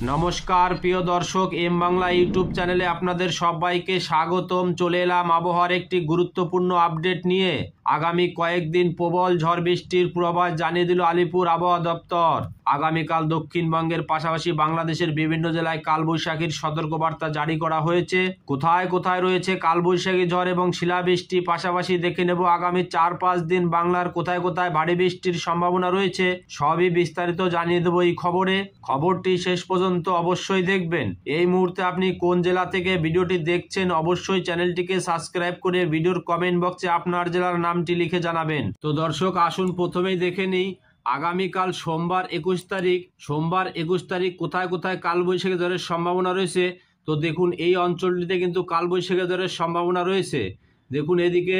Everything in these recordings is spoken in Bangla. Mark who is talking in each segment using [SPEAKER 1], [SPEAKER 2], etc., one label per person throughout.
[SPEAKER 1] নমস্কার প্রিয় দর্শক, এম বাংলা ইউটিউব চ্যানেলে আপনাদের সবাইকে স্বাগতম। চলে এলাম আবহাওয়ার একটি গুরুত্বপূর্ণ আপডেট নিয়ে। আগামী কয়েকদিন প্রবল ঝড় বৃষ্টির পূর্বাভাস জানিয়ে দিল আলিপুর আবহাওয়া দপ্তর। আগামীকাল দক্ষিণবঙ্গের পাশাপাশি বাংলাদেশের বিভিন্ন জেলায় কালবৈশাখীর সতর্কবার্তা জারি করা হয়েছে। কোথায় কোথায় রয়েছে কালবৈশাখী ঝড় এবং শিলাবৃষ্টি, পাশাপাশি দেখে নেব আগামী 4-5 দিন বাংলার কোথায় কোথায় ভারী বৃষ্টির সম্ভাবনা রয়েছে। সবই বিস্তারিত জানিয়ে দেবো এই খবরে। খবরটি শেষ পর্যন্ত অবশ্যই দেখবেন। এই মুহূর্তে আপনি কোন জেলা থেকে ভিডিওটি দেখছেন অবশ্যই চ্যানেলটিকে সাবস্ক্রাইব করে ভিডিওর কমেন্ট বক্সে আপনার জেলার নামটি লিখে জানাবেন। তো দর্শক আসুন প্রথমেই দেখে নিই আগামীকাল সোমবার 21 তারিখ কোথায় কোথায় কালবৈশাখী ঝড়ের সম্ভাবনা রয়েছে। তো দেখুন এই অঞ্চলটিতে কিন্তু কালবৈশাখী ঝড়ের সম্ভাবনা রয়েছে। দেখুন এদিকে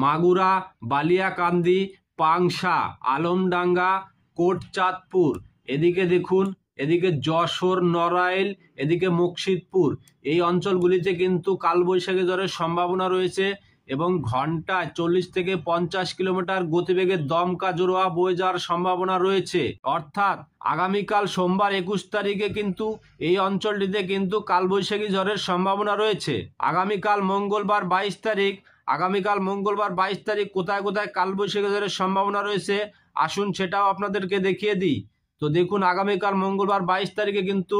[SPEAKER 1] মাগুরা, বালিয়াকান্দি, পাংশা, আলমডাঙ্গা, কোটচাঁদপুর, এদিকে দেখুন এদিকে যশোর, নড়াইল, এদিকে মুকসিদপুর, এই অঞ্চলগুলিতে কিন্তু কালবৈশাখী ঝড়ের সম্ভাবনা রয়েছে এবং ঘন্টায় 40 থেকে 50 কিলোমিটার গতিবেগে দমকা জোড়া বয়ে যাওয়ার সম্ভাবনা রয়েছে। অর্থাৎ আগামীকাল সোমবার 21 তারিখে কিন্তু এই অঞ্চলটিতে কিন্তু কালবৈশাখী ঝড়ের সম্ভাবনা রয়েছে। আগামীকাল মঙ্গলবার 22 তারিখ কোথায় কোথায় কালবৈশাখী ঝড়ের সম্ভাবনা রয়েছে আসুন সেটাও আপনাদেরকে দেখিয়ে দিই। তো দেখুন আগামীকাল মঙ্গলবার 22 তারিখে কিন্তু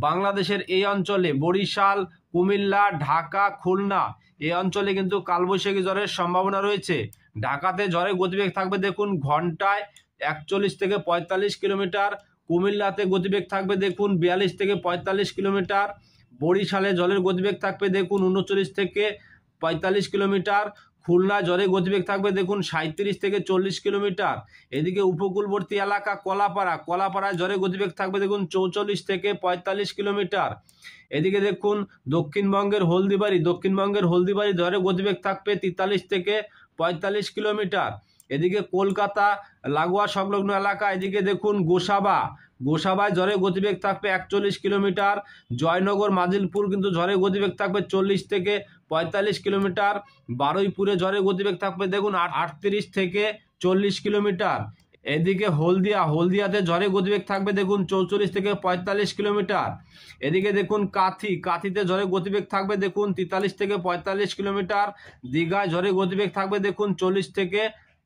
[SPEAKER 1] বাংলাদেশের এই অঞ্চলে বরিশাল, কুমিল্লা, ঢাকা, খুলনা এই অঞ্চলে কিন্তু কালবৈশাখী ঝড়ের সম্ভাবনা রয়েছে। ঢাকাতে ঝড়ের গতিবেগ থাকবে দেখুন ঘন্টায় 41 থেকে 45 কিলোমিটার, কুমিল্লাতে গতিবেগ থাকবে দেখুন 42 থেকে 45 কিলোমিটার, বরিশালে ঝড়ের গতিবেগ থাকবে দেখুন 39 থেকে 45 কিলোমিটার, খুলনা ঝড়ের গতিবেগ থাকবে দেখুন 37 থেকে 40 কিলোমিটার। এদিকে উপকূলবর্তী এলাকা কলাপাড়ায় ঝড়ের গতিবেগ থাকবে দেখুন 44 থেকে 45 কিলোমিটার। এদিকে দেখুন দক্ষিণবঙ্গের হলদিবাড়ি ঝড়ের গতিবেগ থাকবে 43 থেকে 45 কিলোমিটার। এদিকে কলকাতা লাগোয়া সংলগ্ন এলাকা, এদিকে দেখুন গোসাবায় ঝড়ের গতিবেগ থাকবে 41 কিলোমিটার। জয়নগর, মাজিলপুর কিন্তু ঝড়ের গতিবেগ থাকবে 40 থেকে 45 কিলোমিটার। বারুইপুরে ঝড়ের গতিবেগ থাকবে দেখুন 38 থেকে 40 কিলোমিটার। এদিকে হলদিয়াতে ঝড়ের গতিবেগ থাকবে দেখুন 44 থেকে 45 কিলোমিটার। এদিকে দেখুন কাথিতে ঝড়ের গতিবেগ থাকবে দেখুন 43 থেকে 45 কিলোমিটার। দীঘায় ঝড়ের গতিবেগ থাকবে দেখুন 40 থেকে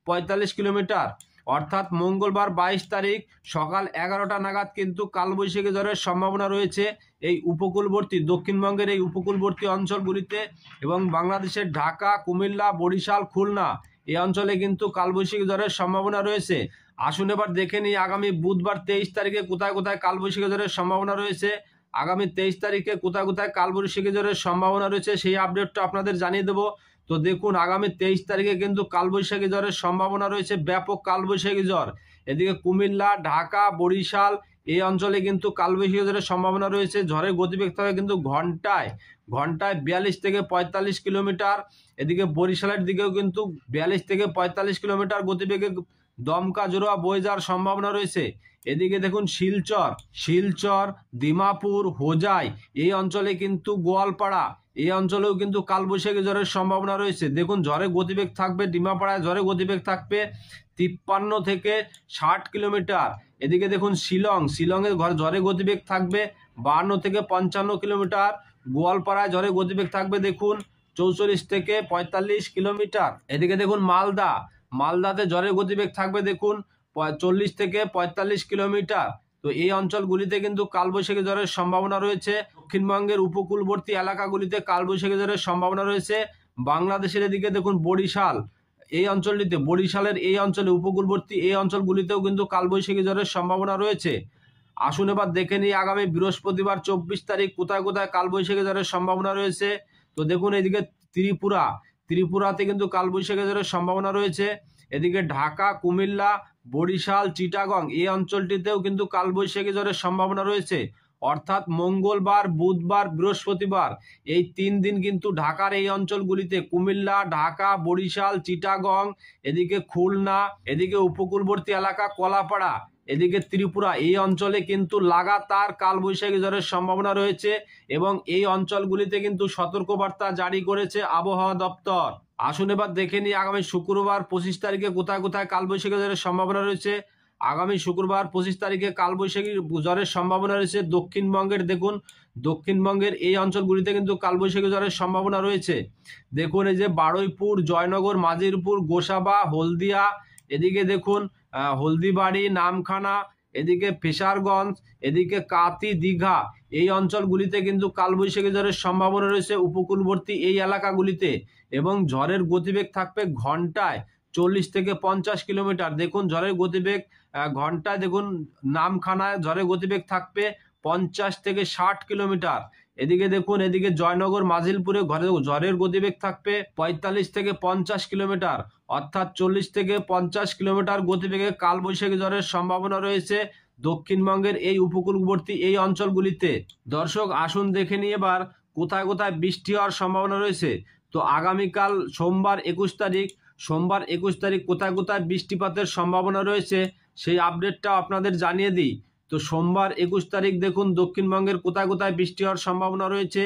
[SPEAKER 1] 45 কিলোমিটার। অর্থাৎ মঙ্গলবার 22 তারিখ সকাল 11টা নাগাদ কিন্তু কালবৈশাখী ঝড়ের সম্ভাবনা রয়েছে এই দক্ষিণবঙ্গের এই উপকূলবর্তী অঞ্চলগুলিতে এবং বাংলাদেশের ঢাকা, কুমিল্লা, বরিশাল, খুলনা এই অঞ্চলে কিন্তু কালবৈশাখী ঝড়ের সম্ভাবনা রয়েছে। আসুন এবার দেখে নিই আগামী বুধবার 23 তারিখে কোথায় কোথায় কালবৈশাখী ঝড়ের সম্ভাবনা রয়েছে। আগামী 23 তারিখে কোথায় কোথায় কালবৈশাখী ঝড়ের সম্ভাবনা রয়েছে সেই আপডেটটা আপনাদের জানিয়ে দেবো। তো দেখুন আগামী 23 তারিখে কিন্তু কালবৈশাখী ঝড়ের সম্ভাবনা রয়েছে, ব্যাপক কালবৈশাখী ঝড়। এদিকে কুমিল্লা, ঢাকা, বরিশাল এই অঞ্চলে কিন্তু কালবৈশাখী ঝড়ের সম্ভাবনা রয়েছে। ঝড়ের গতিবেগ থাকে কিন্তু ঘন্টায় 42 থেকে 45 কিলোমিটার। এদিকে বরিশালের দিকেও কিন্তু 42 থেকে 45 কিলোমিটার গতিবেগে দমকা জোড়া বয়ে যাওয়ার সম্ভাবনা রয়েছে। এদিকে দেখুন শিলচর, দিমাপুর, হোজাই এই অঞ্চলে কিন্তু গোয়ালপাড়া এই অঞ্চলেও কিন্তু কালবৈশাখী ঝড়ের সম্ভাবনা রয়েছে। দেখুন ঝড়ের গতিবেগ থাকবে ডিমাপাড়ায় ঝড়ের গতিবেগ থাকবে 53 থেকে 60 কিলোমিটার। এদিকে দেখুন শিলংয়ে ঝড়ের গতিবেগ থাকবে 52 থেকে 55 কিলোমিটার। গোয়ালপাড়ায় ঝড়ের গতিবেগ থাকবে দেখুন 44 থেকে 45 কিলোমিটার। এদিকে দেখুন মালদাতে ঝড়ের গতিবেগ থাকবে দেখুন 40 থেকে 45 কিলোমিটার। তো এই অঞ্চলগুলিতে কিন্তু কালবৈশাখী ঝড়ের সম্ভাবনা রয়েছে। দক্ষিণবঙ্গের উপকূলবর্তী এলাকাগুলিতে কালবৈশাখী ঝড়ের সম্ভাবনা রয়েছে। বাংলাদেশের এদিকে দেখুন বরিশালের এই অঞ্চলে উপকূলবর্তী এই অঞ্চলগুলিতেও কিন্তু কালবৈশাখী ঝড়ের সম্ভাবনা রয়েছে। আসুন এবার দেখে নিই আগামী বৃহস্পতিবার 24 তারিখ কোথায় কোথায় কালবৈশাখী ঝড়ের সম্ভাবনা রয়েছে। তো দেখুন এদিকে ত্রিপুরাতে কিন্তু কালবৈশাখী ঝড়ের সম্ভাবনা রয়েছে। এদিকে ঢাকা, কুমিল্লা, বরিশাল, চিটাগং এই অঞ্চলটিতেও কিন্তু কালবৈশাখী ঝড়ের সম্ভাবনা রয়েছে। অর্থাৎ মঙ্গলবার, বুধবার, বৃহস্পতিবার এই 3 দিন কিন্তু ঢাকার এই অঞ্চলগুলিতে কুমিল্লা, ঢাকা, বরিশাল, চিটাগং, এদিকে খুলনা, এদিকে উপকূলবর্তী এলাকা কলাপাড়া, এদিকে ত্রিপুরা এই অঞ্চলে কিন্তু লাগাতার কালবৈশাখী ঝড়ের সম্ভাবনা রয়েছে এবং এই অঞ্চলগুলিতে কিন্তু সতর্কবার্তা জারি করেছে আবহাওয়া দপ্তর। আসুন এবার দেখে নিই আগামী শুক্রবার 25 তারিখে কোথায় কোথায় কালবৈশাখী ঝড়ের সম্ভাবনা রয়েছে। আগামী শুক্রবার 25 তারিখে কালবৈশাখী ঝড়ের সম্ভাবনা রয়েছে দক্ষিণবঙ্গের। দেখুন দক্ষিণবঙ্গের এই অঞ্চলগুলিতে কিন্তু কালবৈশাখী ঝড়ের সম্ভাবনা রয়েছে। দেখুন এই যে বারুইপুর, জয়নগর, মাজিরপুর, গোসাবা, হলদিয়া, এদিকে দেখুন হলদিবাড়ি, নামখানা, এদিকে ফেসারগঞ্জ, এদিকে কাতি, দীঘা, এই অঞ্চলগুলিতে কিন্তু কালবৈশাখী ঝড়ের সম্ভাবনা রয়েছে উপকূলবর্তী এই এলাকাগুলিতে। এবং ঝড়ের গতিবেগ থাকবে ঘন্টায় 40 থেকে 50 কিলোমিটার। দেখুন ঝড়ের গতিবেগ ঘন্টায়, দেখুন নামখানায় ঝড়ের গতিবেগ থাকবে 50 থেকে 60 কিলোমিটার। এদিকে দেখুন এদিকে জয়নগর, মাজিলপুরে ঝড়ের গতিবেগ থাকবে 45 থেকে 50 কিলোমিটার, অর্থাৎ 40 থেকে 50 কিলোমিটার গতিবেগে কালবৈশাখী ঝড়ের সম্ভাবনা রয়েছে দক্ষিণবঙ্গের এই উপকূলবর্তী এই অঞ্চলগুলিতে। দর্শক আসুন দেখে নিই এবার কোথায় কোথায় বৃষ্টি হওয়ার সম্ভাবনা রয়েছে। তো আগামীকাল সোমবার 21 তারিখ কোথায় কোথায় বৃষ্টিপাতের সম্ভাবনা রয়েছে সেই আপডেটটা আপনাদের জানিয়ে দিই। তো সোমবার 21 তারিখ দেখুন দক্ষিণবঙ্গের কোথায় কোথায় বৃষ্টি হওয়ার সম্ভাবনা রয়েছে।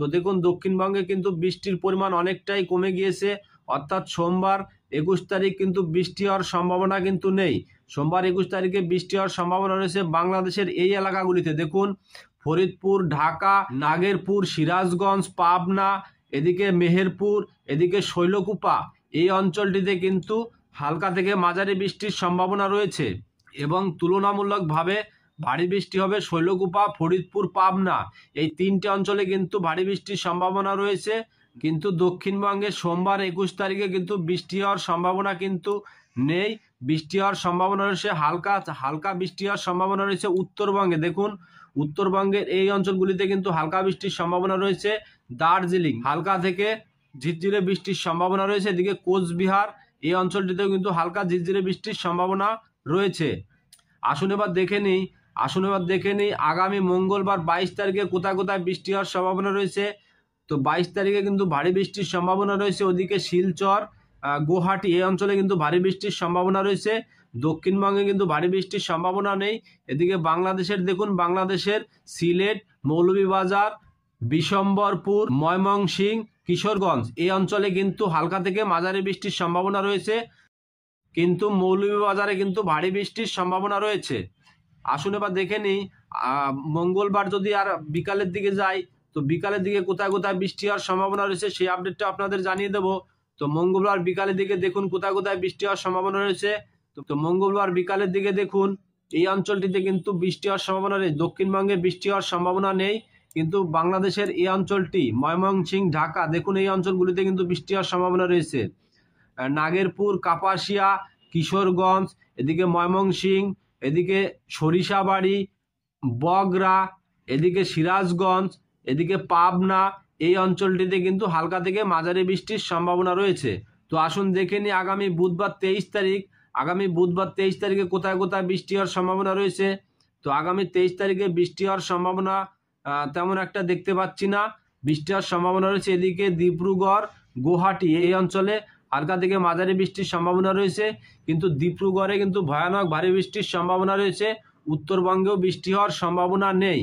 [SPEAKER 1] তো দেখুন দক্ষিণবঙ্গে কিন্তু বৃষ্টির পরিমাণ অনেকটাই কমে গিয়েছে, অর্থাৎ সোমবার 21 তারিখ কিন্তু বৃষ্টি হওয়ার সম্ভাবনা কিন্তু নেই। সোমবার 21 তারিখে বৃষ্টি হওয়ার সম্ভাবনা রয়েছে বাংলাদেশের এই এলাকাগুলিতে। দেখুন ফরিদপুর, ঢাকা, নাগেরপুর, সিরাজগঞ্জ, পাবনা, এদিকে মেহেরপুর, এদিকে শৈলকুপা, এই অঞ্চলটিতে কিন্তু হালকা থেকে মাঝারি বৃষ্টির সম্ভাবনা রয়েছে। এবং তুলনামূলকভাবে ভারী বৃষ্টি হবে শৈলকুপা, ফরিদপুর, পাবনা, এই তিনটে অঞ্চলে কিন্তু ভারী বৃষ্টির সম্ভাবনা রয়েছে। কিন্তু দক্ষিণবঙ্গে সোমবার 21 তারিখে কিন্তু বৃষ্টি হওয়ার সম্ভাবনা কিন্তু নেই। বৃষ্টি হওয়ার সম্ভাবনা রয়েছে হালকা বৃষ্টি হওয়ার সম্ভাবনা রয়েছে উত্তরবঙ্গে। দেখুন উত্তরবঙ্গের এই অঞ্চলগুলিতে কিন্তু হালকা বৃষ্টির সম্ভাবনা রয়েছে। দার্জিলিং হালকা থেকে ঝিরঝিরে বৃষ্টির সম্ভাবনা রয়েছে। এদিকে কোচবিহার এই অঞ্চলটিতেও কিন্তু হালকা ঝিরঝিরে বৃষ্টির সম্ভাবনা রয়েছে। আসুন এবার দেখে নিই আগামী মঙ্গলবার 22 তারিখে কোথায় কোথায় বৃষ্টি হওয়ার সম্ভাবনা রয়েছে। তো 22 তারিখে কিন্তু ভারী বৃষ্টির সম্ভাবনা রয়েছে ওদিকে শিলচর, গুয়াহাটি, এই অঞ্চলে কিন্তু ভারী বৃষ্টির সম্ভাবনা রয়েছে। দক্ষিণবঙ্গে কিন্তু ভারী বৃষ্টির সম্ভাবনা নেই। এদিকে বাংলাদেশের দেখুন বাংলাদেশের সিলেট, মৌলভীবাজার, বিশম্বরপুর, ময়মনসিংহ, কিশোরগঞ্জ, এই অঞ্চলে কিন্তু হালকা থেকে মাঝারি বৃষ্টির সম্ভাবনা রয়েছে, কিন্তু মৌলভীবাজারে কিন্তু ভারী বৃষ্টির সম্ভাবনা রয়েছে। আসুন এবার দেখে নিই মঙ্গলবার যদি আর বিকালের দিকে যাই, তো বিকালের দিকে কোথায় কোথায় বৃষ্টি হওয়ার সম্ভাবনা রয়েছে সেই আপডেটটা আপনাদের জানিয়ে দেবো। তো মঙ্গলবার বিকালের দিকে দেখুন কোথায় কোথায় বৃষ্টি হওয়ার সম্ভাবনা রয়েছে। তো মঙ্গলবার বিকালের দিকে দেখুন এই অঞ্চলটিতে কিন্তু বৃষ্টি হওয়ার সম্ভাবনা নেই, দক্ষিণবঙ্গে বৃষ্টি হওয়ার সম্ভাবনা নেই, কিন্তু বাংলাদেশের এই অঞ্চলটি ময়মনসিংহ, ঢাকা, দেখুন এই অঞ্চলগুলিতে কিন্তু বৃষ্টি হওয়ার সম্ভাবনা রয়েছে। নাগেরপুর, কাপাসিয়া, কিশোরগঞ্জ, এদিকে ময়মনসিংহ, এদিকে সরিষাবাড়ি, বগরা, এদিকে সিরাজগঞ্জ, এদিকে পাবনা, এই অঞ্চলটিতে কিন্তু হালকা থেকে মাঝারি বৃষ্টির সম্ভাবনা রয়েছে। তো আসুন দেখে নিই আগামী বুধবার 23 তারিখে কোথায় কোথায় বৃষ্টি হওয়ার সম্ভাবনা রয়েছে। তো আগামী 23 তারিখে বৃষ্টি হওয়ার সম্ভাবনা তেমন একটা দেখতে পাচ্ছি না। বৃষ্টি হওয়ার সম্ভাবনা রয়েছে এদিকে ডিব্রুগড়, গুয়াহাটি, এই অঞ্চলে হালকা থেকে মাঝারি বৃষ্টির সম্ভাবনা রয়েছে, কিন্তু ডিব্রুগড়ে কিন্তু ভয়ানক ভারী বৃষ্টির সম্ভাবনা রয়েছে। উত্তরবঙ্গেও বৃষ্টি হওয়ার সম্ভাবনা নেই।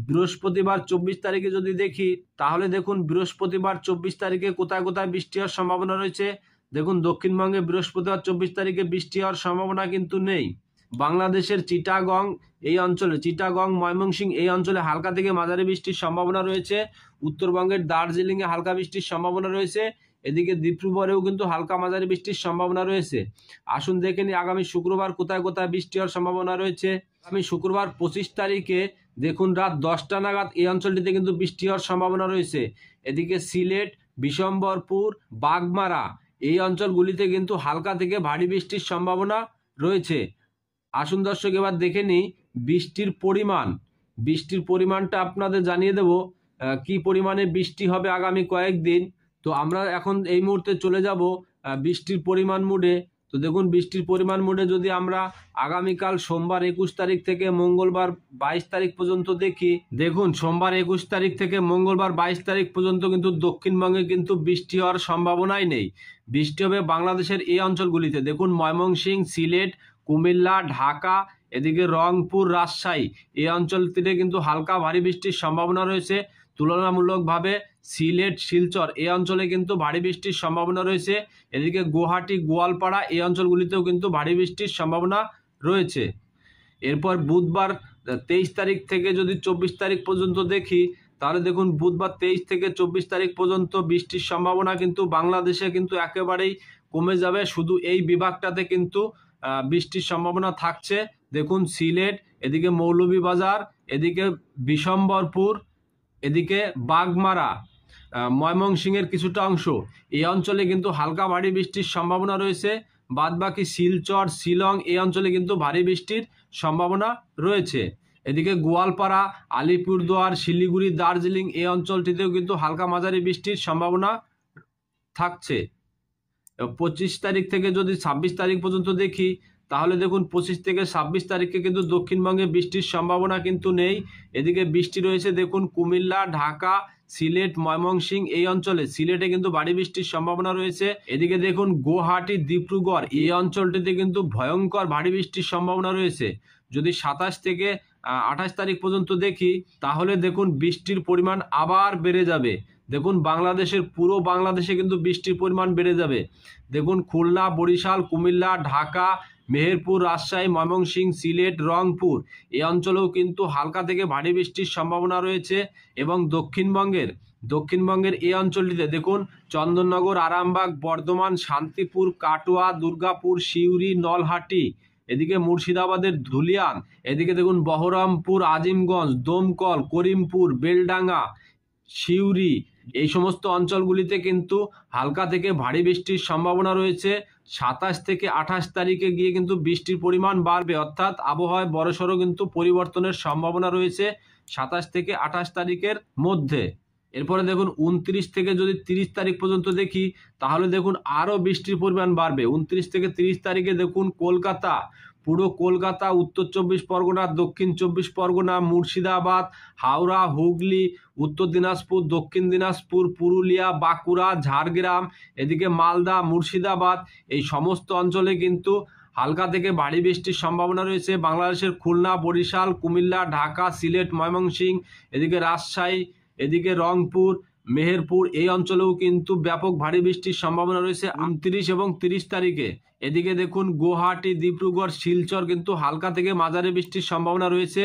[SPEAKER 1] বৃহস্পতিবার 24 তারিখে যদি দেখি, তাহলে দেখুন বৃহস্পতিবার 24 তারিখে কোথায় কোথায় বৃষ্টি হওয়ার সম্ভাবনা রয়েছে। দেখুন দক্ষিণবঙ্গে বৃহস্পতিবার 24 তারিখে বৃষ্টি হওয়ার সম্ভাবনা কিন্তু নেই। বাংলাদেশের চিটাগং এই অঞ্চলে, চিটাগং, ময়মনসিংহ, এই অঞ্চলে হালকা থেকে মাঝারি বৃষ্টির সম্ভাবনা রয়েছে। উত্তরবঙ্গের দার্জিলিংয়ে হালকা বৃষ্টির সম্ভাবনা রয়েছে। এদিকে ডিব্রুগড়েও কিন্তু হালকা মাঝারি বৃষ্টির সম্ভাবনা রয়েছে। আসুন দেখে নিই আগামী শুক্রবার কোথায় কোথায় বৃষ্টি হওয়ার সম্ভাবনা রয়েছে। আগামী শুক্রবার 25 তারিখে দেখুন রাত 10টা নাগাদ এই অঞ্চলটিতে কিন্তু বৃষ্টি হওয়ার সম্ভাবনা রয়েছে। এদিকে সিলেট, বিশম্বরপুর, বাগমারা, এই অঞ্চলগুলিতে কিন্তু হালকা থেকে ভারী বৃষ্টির সম্ভাবনা রয়েছে। আসুন দর্শক এবার দেখে নিই বৃষ্টির পরিমাণটা আপনাদের জানিয়ে দেব কি পরিমাণে বৃষ্টি হবে আগামী কয়েকদিন। তো আমরা এখন এই মুহূর্তে চলে যাব বৃষ্টির পরিমাণ মুডে। তো দেখুন বৃষ্টির পরিমাণ মুডে যদি আমরা আগামীকাল সোমবার 21 তারিখ থেকে মঙ্গলবার 22 তারিখ পর্যন্ত দেখি, দেখুন সোমবার 21 তারিখ থেকে মঙ্গলবার 22 তারিখ পর্যন্ত কিন্তু দক্ষিণবঙ্গে কিন্তু বৃষ্টি হওয়ার সম্ভাবনাই নেই। বৃষ্টি হবে বাংলাদেশের এই অঞ্চলগুলিতে। দেখুন ময়মনসিংহ, সিলেট, কুমিল্লা, ঢাকা, এদিকে রংপুর, রাজশাহী, এই অঞ্চলটিতে কিন্তু হালকা ভারী বৃষ্টির সম্ভাবনা রয়েছে। তুলনামূলকভাবে সিলেট, শিলচর, এই অঞ্চলে কিন্তু ভারী বৃষ্টির সম্ভাবনা রয়েছে। এদিকে গুয়াহাটি, গোয়ালপাড়া, এই অঞ্চলগুলিতেও কিন্তু ভারী বৃষ্টির সম্ভাবনা রয়েছে। এরপর বুধবার 23 তারিখ থেকে যদি 24 তারিখ পর্যন্ত দেখি, তাহলে দেখুন বুধবার 23 থেকে 24 তারিখ পর্যন্ত বৃষ্টির সম্ভাবনা কিন্তু বাংলাদেশে কিন্তু একেবারেই কমে যাবে। শুধু এই বিভাগটাতে কিন্তু বৃষ্টির সম্ভাবনা থাকছে। দেখুন সিলেট, এদিকে মৌলভীবাজার, এদিকে বিশম্বরপুর, এদিকে বাগমারা, ময়মনসিংহের কিছুটা অংশ, এই অঞ্চলে কিন্তু হালকা ভারী বৃষ্টির সম্ভাবনা রয়েছে। বাদবাকি শিলচর, শিলং এই অঞ্চলে কিন্তু ভারী বৃষ্টির সম্ভাবনা রয়েছে। এদিকে গোয়ালপাড়া, আলিপুরদুয়ার, শিলিগুড়ি, দার্জিলিং এই অঞ্চলটিতেও কিন্তু হালকা মাঝারি বৃষ্টির সম্ভাবনা থাকছে। 25 তারিখ থেকে যদি 26 তারিখ পর্যন্ত দেখি, তাহলে দেখুন 25 থেকে 26 তারিখে কিন্তু দক্ষিণবঙ্গে বৃষ্টির সম্ভাবনা কিন্তু নেই। এদিকে বৃষ্টি রয়েছে দেখুন কুমিল্লা, ঢাকা, সিলেট, ময়মনসিংহ এই অঞ্চলে। সিলেটে কিন্তু ভারী বৃষ্টির সম্ভাবনা রয়েছে। এদিকে দেখুন গুয়াহাটি, ডিব্রুগড় এই অঞ্চলটিতে কিন্তু ভয়ঙ্কর ভারী বৃষ্টির সম্ভাবনা রয়েছে। যদি 27 থেকে 28 তারিখ পর্যন্ত দেখি, তাহলে দেখুন বৃষ্টির পরিমাণ আবার বেড়ে যাবে। দেখুন বাংলাদেশের পুরো বাংলাদেশে কিন্তু বৃষ্টির পরিমাণ বেড়ে যাবে। দেখুন খুলনা, বরিশাল, কুমিল্লা, ঢাকা, মেহেরপুর, রাজশাহী, ময়মনসিংহ, সিলেট, রংপুর এই অঞ্চলেও কিন্তু হালকা থেকে ভারী বৃষ্টির সম্ভাবনা রয়েছে। এবং দক্ষিণবঙ্গের এই অঞ্চলটিতে দেখুন চন্দননগর, আরামবাগ, বর্ধমান, শান্তিপুর, কাটোয়া, দুর্গাপুর, সিউড়ি, নলহাটি, এদিকে মুর্শিদাবাদের ধুলিয়ান, এদিকে দেখুন বহরমপুর, আজিমগঞ্জ, দমকল, করিমপুর, বেলডাঙ্গা, সিউড়ি এই সমস্ত অঞ্চলগুলিতে কিন্তু হালকা থেকে ভারী বৃষ্টির সম্ভাবনা রয়েছে। 27 থেকে 28 তারিখে গিয়ে কিন্তু বৃষ্টির পরিমাণ বাড়বে, অর্থাৎ আবহাওয়ায় বড়সড় কিন্তু পরিবর্তনের সম্ভাবনা রয়েছে 27 থেকে 28 তারিখের মধ্যে। এরপরে দেখুন 29 থেকে যদি 30 তারিখ পর্যন্ত দেখি, তাহলে দেখুন আরও বৃষ্টির পরিমাণ বাড়বে। 29 থেকে 30 তারিখে দেখুন কলকাতা, পুরো কলকাতা, উত্তর 24 পরগনা, দক্ষিণ 24 পরগনা, মুর্শিদাবাদ, হাওড়া, হুগলি, উত্তর দিনাজপুর, দক্ষিণ দিনাজপুর, পুরুলিয়া, বাঁকুড়া, ঝাড়গ্রাম, এদিকে মালদা, মুর্শিদাবাদ এই সমস্ত অঞ্চলে কিন্তু হালকা থেকে ভারী বৃষ্টির সম্ভাবনা রয়েছে। বাংলাদেশের খুলনা, বরিশাল, কুমিল্লা, ঢাকা, সিলেট, ময়মনসিংহ, এদিকে রাজশাহী, এদিকে রংপুর, মেহেরপুর এই অঞ্চলেও কিন্তু ব্যাপক ভারী বৃষ্টির সম্ভাবনা রয়েছে 29 এবং 30 তারিখে। এদিকে দেখুন গুয়াহাটি, ডিব্রুগড়, শিলচর কিন্তু হালকা থেকে মাঝারি বৃষ্টির সম্ভাবনা রয়েছে।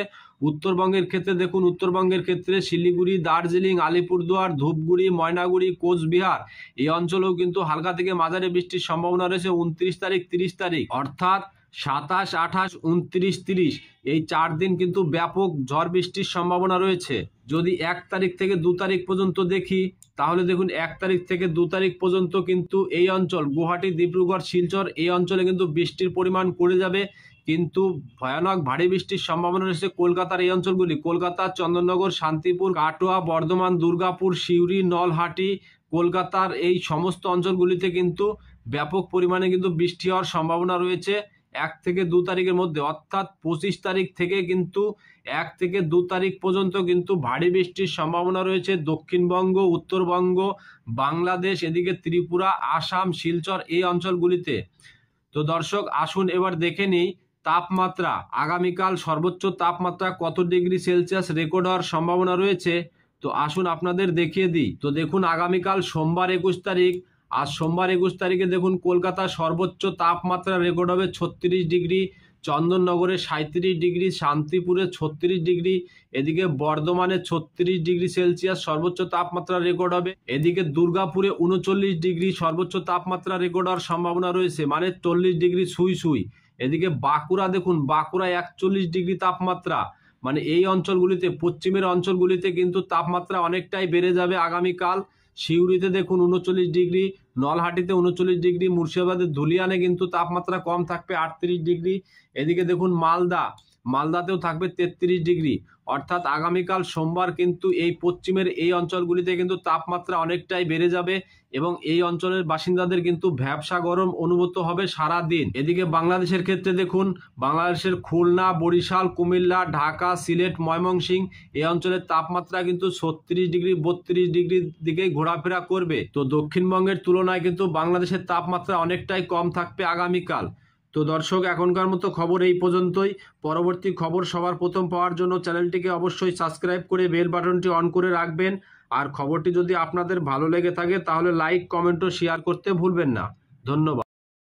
[SPEAKER 1] উত্তরবঙ্গের ক্ষেত্রে দেখুন উত্তরবঙ্গের ক্ষেত্রে শিলিগুড়ি, দার্জিলিং, আলিপুরদুয়ার, ধূপগুড়ি, ময়নাগুড়ি, কোচবিহার এই অঞ্চলেও কিন্তু হালকা থেকে মাঝারি বৃষ্টির সম্ভাবনা রয়েছে 29 তারিখ, 30 তারিখ, অর্থাৎ 27, 28, 29, 30 এই 4 দিন কিন্তু ব্যাপক ঝড় বৃষ্টির সম্ভাবনা রয়েছে। যদি 1 তারিখ থেকে 2 তারিখ পর্যন্ত দেখি, তাহলে দেখুন 1 তারিখ থেকে 2 তারিখ পর্যন্ত কিন্তু এই অঞ্চল গুয়াহাটি, ডিব্রুগড়, শিলচর এই অঞ্চলে কিন্তু বৃষ্টির পরিমাণ কমে যাবে, কিন্তু ভয়ানক ভারী বৃষ্টির সম্ভাবনা রয়েছে কলকাতার এই অঞ্চলগুলি, কলকাতা, চন্দননগর, শান্তিপুর, কাটোয়া, বর্ধমান, দুর্গাপুর, সিউড়ি, নলহাটি, কলকাতার এই সমস্ত অঞ্চলগুলিতে কিন্তু ব্যাপক পরিমাণে কিন্তু বৃষ্টি হওয়ার সম্ভাবনা রয়েছে 1 থেকে 2 তারিখের মধ্যে। অর্থাৎ 25 তারিখ থেকে কিন্তু 1 থেকে 2 তারিখ পর্যন্ত কিন্তু ভারী বৃষ্টির সম্ভাবনা রয়েছে দক্ষিণবঙ্গ, উত্তরবঙ্গ, বাংলাদেশ, এদিকে ত্রিপুরা, আসাম, শিলচর এই অঞ্চলগুলিতে। তো দর্শক আসুন এবার দেখে নিই তাপমাত্রা। আগামীকাল সর্বোচ্চ তাপমাত্রা কত ডিগ্রি সেলসিয়াস রেকর্ড হওয়ার সম্ভাবনা রয়েছে, তো আসুন আপনাদের দেখিয়ে দিই। তো দেখুন আগামীকাল সোমবার 21 তারিখ, আজ সোমবার 21 তারিখে দেখুন কলকাতা সর্বোচ্চ তাপমাত্রা রেকর্ড হবে 36 ডিগ্রি, চন্দননগরে 37 ডিগ্রি, শান্তিপুরে 36 ডিগ্রি, এদিকে বর্ধমানে 36 ডিগ্রি সেলসিয়াস সর্বোচ্চ তাপমাত্রা রেকর্ড হবে, এদিকে দুর্গাপুরে 39 ডিগ্রি সর্বোচ্চ তাপমাত্রা রেকর্ড হওয়ার সম্ভাবনা রয়েছে, মানে 40 ডিগ্রি সুই সুই। এদিকে বাঁকুড়া দেখুন, বাঁকুড়ায় 41 ডিগ্রি তাপমাত্রা, মানে এই অঞ্চলগুলিতে, পশ্চিমের অঞ্চলগুলিতে কিন্তু তাপমাত্রা অনেকটাই বেড়ে যাবে আগামীকাল। সিউড়িতে দেখুন 39 ডিগ্রি, নলহাটিতে 39 ডিগ্রি, মুর্শিদাবাদের ধুলিয়ানে কিন্তু তাপমাত্রা কম থাকবে 38 ডিগ্রি, এদিকে দেখুন মালদাতেও থাকবে 33 ডিগ্রি। অর্থাৎ আগামীকাল সোমবার কিন্তু এই পশ্চিমের এই অঞ্চলগুলিতে কিন্তু তাপমাত্রা অনেকটাই বেড়ে যাবে এবং এই অঞ্চলের বাসিন্দাদের কিন্তু ভ্যাপসা গরম অনুভূত হবে সারা দিন। এদিকে বাংলাদেশের ক্ষেত্রে দেখুন বাংলাদেশের খুলনা, বরিশাল, কুমিল্লা, ঢাকা, সিলেট, ময়মনসিংহ এই অঞ্চলের তাপমাত্রা কিন্তু 36 ডিগ্রি 32 ডিগ্রির দিকেই ঘোরাফেরা করবে। তো দক্ষিণবঙ্গের তুলনায় কিন্তু বাংলাদেশের তাপমাত্রা অনেকটাই কম থাকবে আগামীকাল। তো দর্শক এখনকার মতো খবর এই পর্যন্তই। পরবর্তী খবর সবার প্রথম পাওয়ার জন্য চ্যানেলটিকে অবশ্যই সাবস্ক্রাইব করে বেল বাটনটি অন করে রাখবেন। আর খবরটি যদি আপনাদের ভালো লেগে থাকে তাহলে লাইক, কমেন্ট ও শেয়ার করতে ভুলবেন না। ধন্যবাদ।